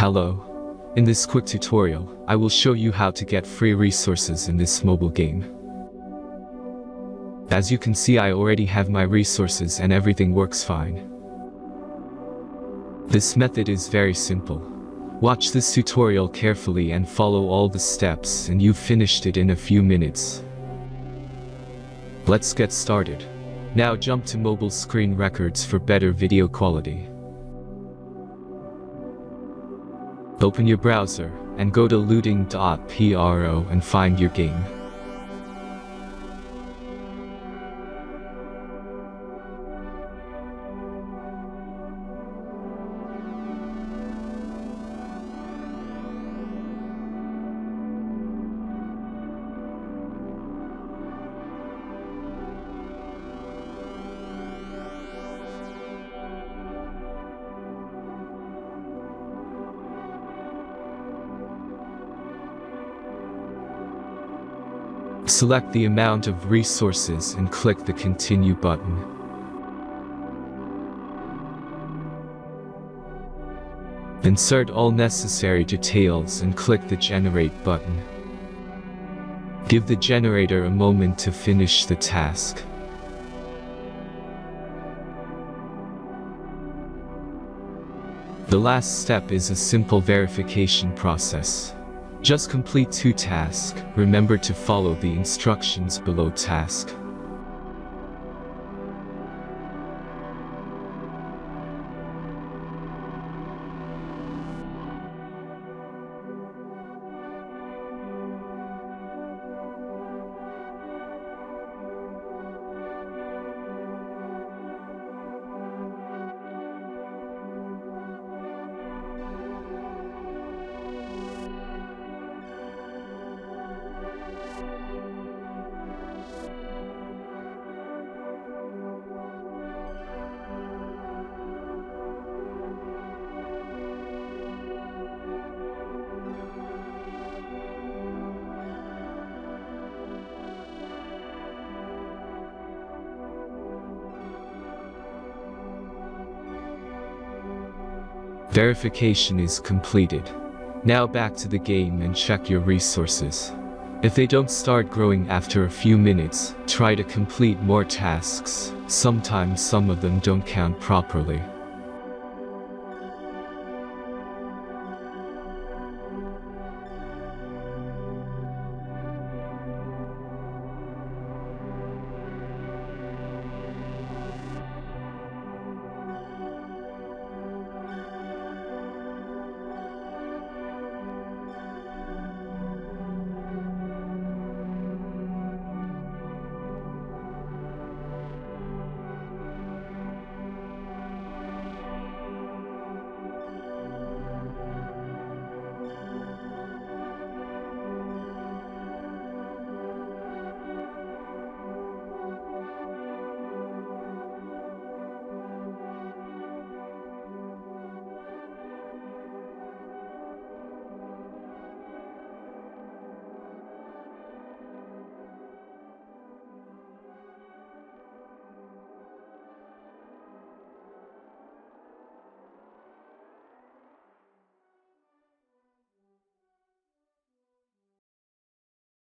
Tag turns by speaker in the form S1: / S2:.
S1: Hello. In this quick tutorial, I will show you how to get free resources in this mobile game. As you can see, I already have my resources and everything works fine. This method is very simple. Watch this tutorial carefully and follow all the steps and you've finished it in a few minutes. Let's get started. Now jump to mobile screen records for better video quality. Open your browser and go to looting.Pro and find your game. Select the amount of resources and click the Continue button. Insert all necessary details and click the Generate button. Give the generator a moment to finish the task. The last step is a simple verification process. Just complete 2 tasks. Remember to follow the instructions below task. Verification is completed. Now back to the game and check your resources. If they don't start growing after a few minutes, try to complete more tasks. Sometimes some of them don't count properly.